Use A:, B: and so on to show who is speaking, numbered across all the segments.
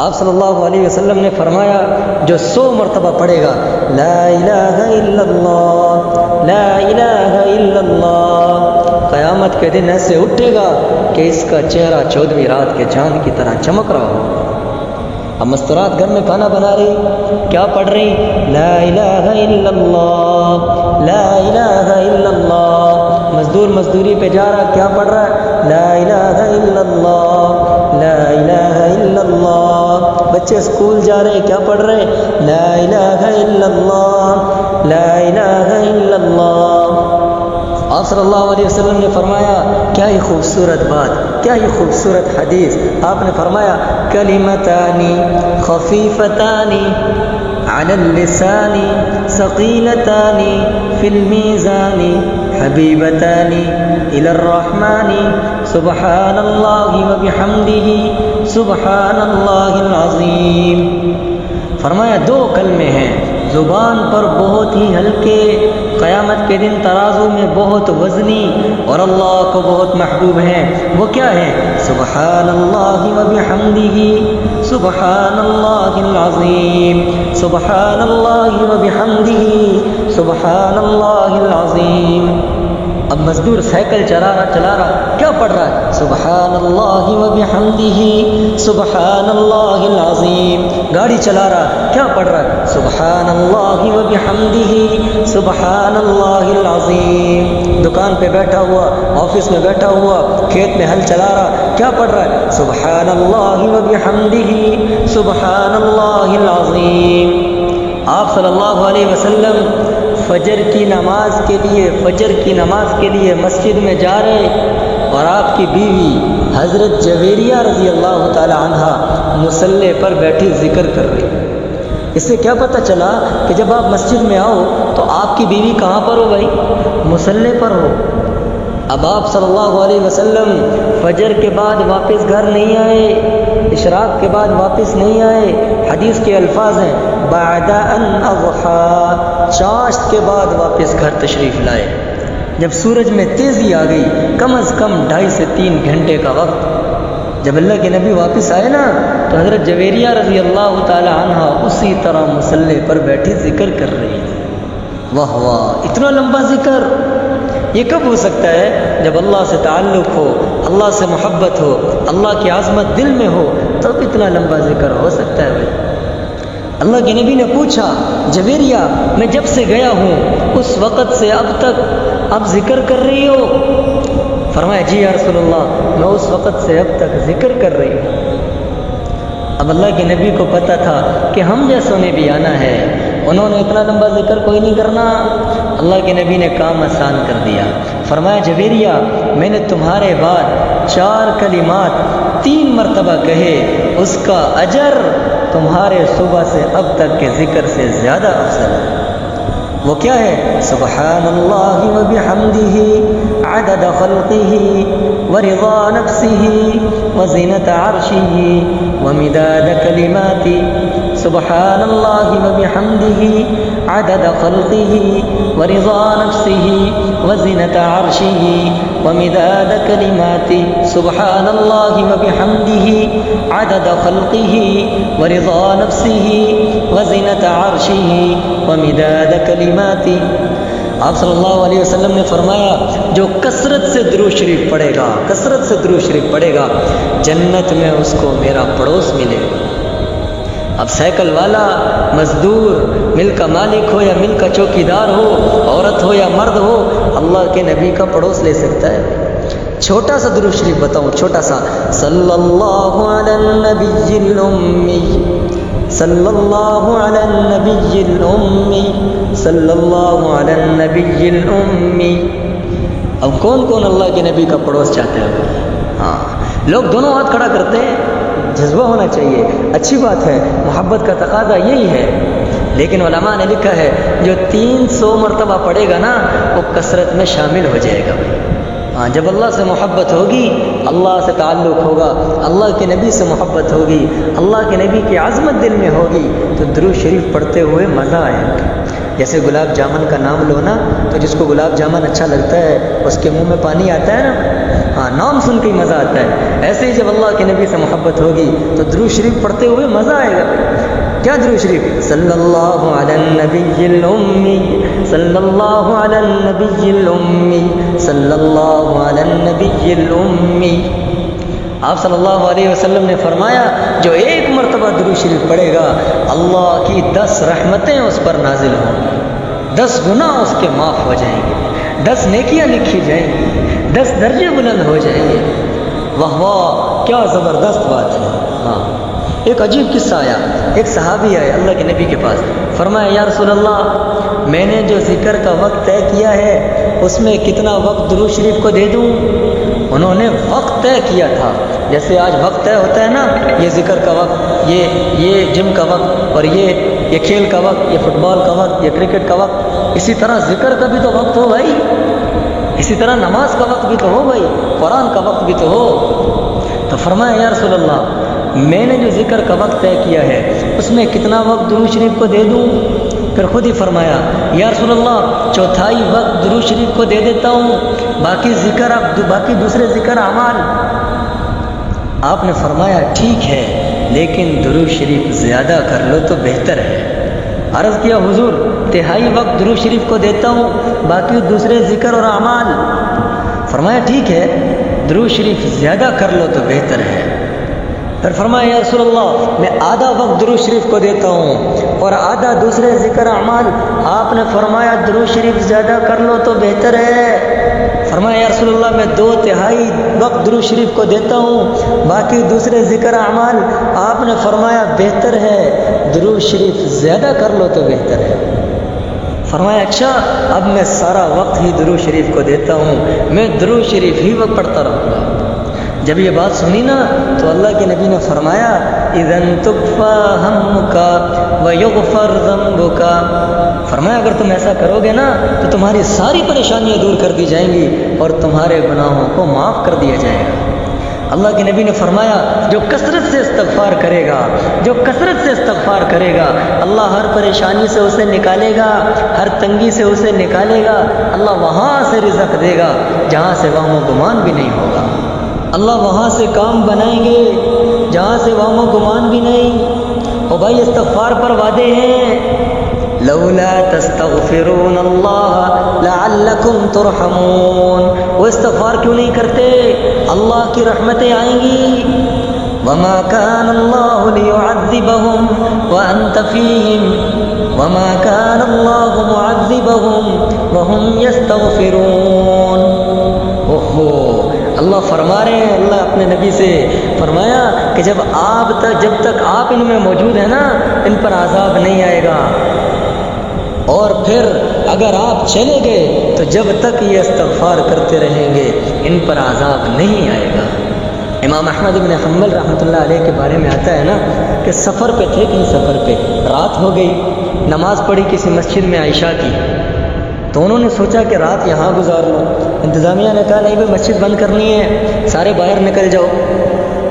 A: آپ صلی اللہ علیہ وسلم نے فرمایا جو 100 مرتبہ پڑھے گا لا الہ الا اللہ لا الہ الا اللہ، قیامت کے دن ایسے اٹھے گا کہ اس کا چہرہ 14ویں رات کے چاند کی طرح چمک رہا ہو۔ اب مستورات گھر میں کھانا بنا رہی، کیا پڑھ رہی؟ لا الہ الا اللہ لا الہ الا اللہ۔ مزدور مزدوری پہ جا رہا، کیا پڑھ رہا ہے؟ لا الہ الا اللہ لا الہ الا اللہ۔ بچے اسکول جا رہے، کیا پڑھ رہے؟ لا الہ الا اللہ لا الہ الا اللہ۔ آپ صلی اللہ علیہ وسلم نے فرمایا کیا ہی خوبصورت بات، کیا ہی خوبصورت حدیث۔ آپ نے فرمایا کلمتانی خفیفتانی علی اللسان ثقیلتان فی المیزان حبیبتانی الی الرحمن سبحان اللہ وبحمدہ سبحان اللہ العظیم۔ فرمایا 2 کلمے ہیں زبان پر بہت ہی ہلکے، قیامت کے دن ترازو میں بہت وزنی اور اللہ کو بہت محبوب ہیں۔ وہ کیا ہے؟ سبحان اللہ وبحمدہ سبحان اللہ العظیم سبحان اللہ وبحمدہ سبحان اللہ العظیم۔ اب مزدور سائیکل چلا رہا، کیا پڑھ رہا ہے؟ سبحان اللہ وبحمدہ سبحان اللہ العظیم۔ گاڑی چلا رہا، کیا پڑھ رہا ہے؟ سبحان اللہ وبحمدہ سبحان اللہ العظیم۔ دکان پہ بیٹھا ہوا، آفس میں بیٹھا ہوا، کھیت میں ہل چلا رہا، کیا پڑھ رہا ہے؟ سبحان اللہ وبحمدہ سبحان اللہ العظیم۔ آپ صلی اللہ علیہ وسلم فجر کی نماز کے لیے مسجد میں جا رہے، اور آپ کی بیوی حضرت جویریہ رضی اللہ تعالی عنہ مصلی پر بیٹھی ذکر کر رہی۔ اس سے کیا پتہ چلا کہ جب آپ مسجد میں آؤ تو آپ کی بیوی کہاں پر ہو بھائی؟ مصلی پر ہو۔ اب آپ صلی اللہ علیہ وسلم فجر کے بعد واپس گھر نہیں آئے، اشراق کے بعد واپس نہیں آئے۔ حدیث کے الفاظ ہیں بعد ان اضحیٰ، چاشت کے بعد واپس گھر تشریف لائے۔ جب سورج میں تیزی آ گئی، کم از کم 2.5 سے 3 گھنٹے کا وقت، جب اللہ کے نبی واپس آئے نا تو حضرت جویریہ رضی اللہ تعالی عنہ اسی طرح مصلی پر بیٹھی ذکر کر رہی تھی۔ واہ واہ، اتنا لمبا ذکر یہ کب ہو سکتا ہے؟ جب اللہ سے تعلق ہو، اللہ سے محبت ہو، اللہ کی عظمت دل میں ہو، تب اتنا لمبا ذکر ہو سکتا ہے بھائی۔ اللہ کے نبی نے پوچھا جویریہ میں جب سے گیا ہوں اس وقت سے اب تک اب ذکر کر رہی ہو؟ فرمایا جی یا رسول اللہ میں اس وقت سے اب تک ذکر کر رہی ہوں۔ اب اللہ کے نبی کو پتہ تھا کہ ہم جیسوں نے بھی آنا ہے، انہوں نے اتنا لمبا ذکر کوئی نہیں کرنا۔ اللہ کے نبی نے کام آسان کر دیا، فرمایا جویریہ میں نے تمہارے بعد 4 کلمات 3 مرتبہ کہے، اس کا اجر تمہارے صبح سے اب تک کے ذکر سے زیادہ افضل ہے۔ وہ کیا ہے؟ سبحان اللہ وبحمدہ عدد خلقہ ورضا نفسہ وزنۃ عرشہ ومداد کلماتہ۔ سبحان اللہ وبحمدہ عدد خلقہ ورضا نفسہ وزنۃ عرشہ ومداد کلماتہ۔ سبحان اللہ وبحمدہ عدد خلقہ ورضا نفسہ وزنۃ عرشہ ومداد کلماتہ۔ آپ صلی اللہ علیہ وسلم نے فرمایا جو کثرت سے درود شریف پڑھے گا، کثرت سے درود شریف پڑھے گا، جنت میں اس کو میرا پڑوس ملے گا۔ اب سائیکل والا، مزدور، مل کا مالک ہو یا مل کا چوکیدار ہو، عورت ہو یا مرد ہو، اللہ کے نبی کا پڑوس لے سکتا ہے۔ چھوٹا سا درود شریف بتاؤں، چھوٹا سا، صلی اللہ علی النبی الامی صلی اللہ علی النبی الامی صلی اللہ علی النبی الامی۔ اب کون کون اللہ کے نبی کا پڑوس چاہتے ہیں؟ ہاں، لوگ دونوں ہاتھ کھڑا کرتے ہیں، جذبہ ہونا چاہیے، اچھی بات ہے، محبت کا تقاضا یہی ہے۔ لیکن علماء نے لکھا ہے جو 300 مرتبہ پڑھے گا نا وہ کثرت میں شامل ہو جائے گا۔ ہاں، جب اللہ سے محبت ہوگی، اللہ سے تعلق ہوگا، اللہ کے نبی سے محبت ہوگی، اللہ کے نبی کی عظمت دل میں ہوگی تو درود شریف پڑھتے ہوئے مزہ آئے گا۔ جیسے گلاب جامن کا نام لو نا تو جس کو گلاب جامن اچھا لگتا ہے اس کے منہ میں پانی آتا ہے نا، ہاں نام سن کے ہی مزہ آتا ہے۔ ایسے ہی جب اللہ کے نبی سے محبت ہوگی تو درود شریف پڑھتے ہوئے مزہ آئے گا۔ کیا درود شریف؟ صلی اللہ علی النبی الامی، صلی اللہ علی النبی الامی، صلی اللہ علی النبی الامی۔ آپ صلی اللہ علیہ وسلم نے فرمایا جو ایک مرتبہ درود شریف پڑھے گا اللہ کی 10 رحمتیں اس پر نازل ہوں گی، 10 گناہ اس کے معاف ہو جائیں گے، 10 نیکیاں لکھی جائیں گی، 10 درجے بلند ہو جائیں گے۔ واہ واہ کیا زبردست بات ہے۔ ہاں ایک عجیب قصہ آیا، ایک صحابی آئے اللہ کے نبی کے پاس، فرمایا یا رسول اللہ میں نے جو ذکر کا وقت طے کیا ہے اس میں کتنا وقت درود شریف کو دے دوں؟ انہوں نے وقت طے کیا تھا، جیسے آج وقت طے ہوتا ہے نا، یہ ذکر کا وقت، یہ جم کا وقت، اور یہ کھیل کا وقت، یہ فٹ بال کا وقت، یہ کرکٹ کا وقت، اسی طرح ذکر کا بھی تو وقت ہو بھائی، اسی طرح نماز کا وقت بھی تو ہو بھائی، قرآن کا وقت بھی تو ہو۔ تو فرمایا یا رسول اللہ میں نے جو ذکر کا وقت طے کیا ہے اس میں کتنا وقت درود شریف کو دے دوں؟ پھر خود ہی فرمایا یا رسول اللہ 1/4 وقت درود شریف کو دے دیتا ہوں، باقی دوسرے ذکر اعمال۔ آپ نے فرمایا ٹھیک ہے لیکن درود شریف زیادہ کر لو تو بہتر ہے۔ عرض کیا حضور 1/3 وقت درود شریف کو دیتا ہوں، باقی دوسرے ذکر اور اعمال۔ فرمایا ٹھیک ہے درود شریف زیادہ کر لو تو بہتر ہے۔ پھر فرمایا یا رسول اللہ میں آدھا وقت درود شریف کو دیتا ہوں اور آدھا دوسرے ذکر اعمال۔ آپ نے فرمایا درود شریف زیادہ کر لو تو بہتر ہے۔ فرمایا یا رسول اللہ میں 2/3 وقت درود شریف کو دیتا ہوں، باقی دوسرے ذکر اعمال۔ آپ نے فرمایا بہتر ہے درود شریف زیادہ کر لو تو بہتر ہے۔ فرمایا اچھا اب میں سارا وقت ہی درود شریف کو دیتا ہوں، میں درود شریف ہی وقت پڑھتا رہوں گا۔ جب یہ بات سنی نا تو اللہ کے نبی نے فرمایا اذن تکفا ہمک ویغفر ذنبک، فرمایا اگر تم ایسا کرو گے نا تو تمہاری ساری پریشانیاں دور کر دی جائیں گی اور تمہارے گناہوں کو معاف کر دیا جائے گا۔ اللہ کے نبی نے فرمایا جو کثرت سے استغفار کرے گا، جو کثرت سے استغفار کرے گا اللہ ہر پریشانی سے اسے نکالے گا، ہر تنگی سے اسے نکالے گا، اللہ وہاں سے رزق دے گا جہاں سے وہم و گمان بھی نہیں ہوگا، اللہ وہاں سے کام بنائیں گے جہاں سے وہم و گمان بھی نہیں۔ اور بھائی استغفار پر وعدے ہیں، لولا تستغفرون اللہ لعلکم ترحمون، وہ استغفار کیوں نہیں کرتے؟ اللہ کی رحمتیں آئیں گی۔ وما كان الله ليعذبهم وانت فيهم وما كان الله معذبهم وهم يستغفرون۔ اللہ فرما رہے ہیں، اللہ اپنے نبی سے فرمایا کہ جب تک آپ ان میں موجود ہیں نا ان پر عذاب نہیں آئے گا، اور پھر اگر آپ چلے گئے تو جب تک یہ استغفار کرتے رہیں گے ان پر عذاب نہیں آئے گا۔ امام احمد بن حنبل رحمۃ اللہ علیہ کے بارے میں آتا ہے نا کہ سفر پہ تھے، کہیں سفر پہ رات ہو گئی، نماز پڑھی کسی مسجد میں عائشہ کی، تو انہوں نے سوچا کہ رات یہاں گزار لو۔ انتظامیہ نے کہا نہیں بھائی مسجد بند کرنی ہے، سارے باہر نکل جاؤ۔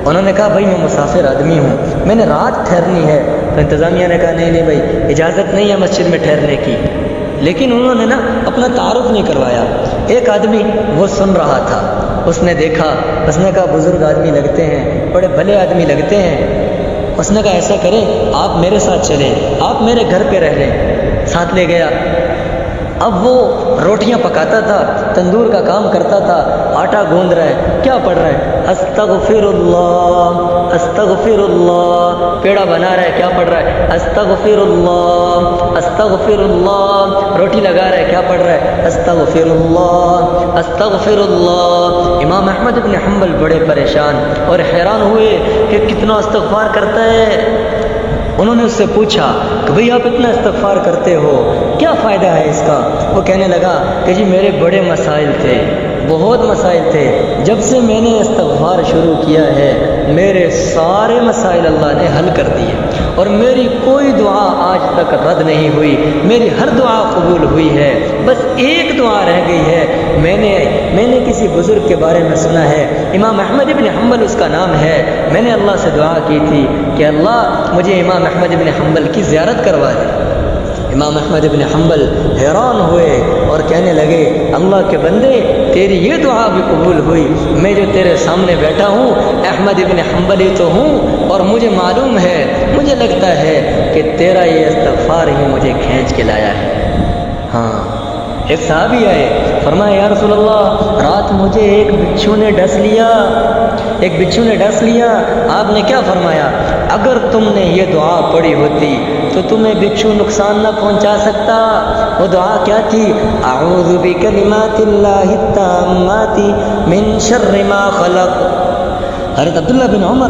A: انہوں نے کہا بھائی میں مسافر آدمی ہوں، میں نے رات ٹھہرنی ہے۔ تو انتظامیہ نے کہا نہیں بھائی اجازت نہیں ہے مسجد میں ٹھہرنے کی، لیکن انہوں نے نا اپنا تعارف نہیں کروایا۔ ایک آدمی وہ سن رہا تھا، اس نے دیکھا، اس نے کہا بزرگ آدمی لگتے ہیں، بڑے بھلے آدمی لگتے ہیں۔ اس نے کہا ایسا کریں آپ میرے ساتھ چلیں، آپ میرے گھر پہ رہ لیں۔ ساتھ لے گیا۔ اب وہ روٹیاں پکاتا تھا، تندور کا کام کرتا تھا، آٹا گوندھ رہا ہے، کیا پڑھ رہا ہے؟ استغفر اللہ استغفر اللہ۔ پیڑا بنا رہا ہے، کیا پڑھ رہا ہے؟ استغفر اللہ استغفر اللہ۔ روٹی لگا رہا ہے، کیا پڑھ رہا ہے؟ استغفر اللہ استغفر اللہ۔ امام احمد بن حنبل بڑے پریشان اور حیران ہوئے کہ کتنا استغفار کرتا ہے۔ انہوں نے اس سے پوچھا کہ بھئی آپ اتنا استغفار کرتے ہو، کیا فائدہ ہے اس کا؟ وہ کہنے لگا کہ جی میرے بڑے مسائل تھے، بہت مسائل تھے، جب سے میں نے استغفار شروع کیا ہے میرے سارے مسائل اللہ نے حل کر دیے، اور میری کوئی دعا آج تک رد نہیں ہوئی، میری ہر دعا قبول ہوئی ہے۔ بس ایک دعا رہ گئی ہے، میں نے کسی بزرگ کے بارے میں سنا ہے، امام احمد بن حنبل اس کا نام ہے، میں نے اللہ سے دعا کی تھی کہ اللہ مجھے امام احمد بن حنبل کی زیارت کروا دے۔ امام احمد بن حنبل حیران ہوئے اور کہنے لگے اللہ کے بندے تیری یہ دعا بھی قبول ہوئی، میں جو تیرے سامنے بیٹھا ہوں احمد بن حنبلی تو ہوں، اور مجھے معلوم ہے، مجھے لگتا ہے کہ تیرا یہ استغفار ہی مجھے کھینچ کے لایا ہے۔ ہاں، ایک صحابی آئے، فرمایا یا رسول اللہ رات مجھے ایک بچھو نے ڈس لیا، آپ نے کیا فرمایا؟ اگر تم نے یہ دعا پڑھی ہوتی تو تمہیں بچھو نقصان نہ پہنچا سکتا۔ وہ دعا کیا تھی؟ اعوذ بکلمات اللہ التامات من شر ما خلق۔ حضرت عبداللہ بن عمر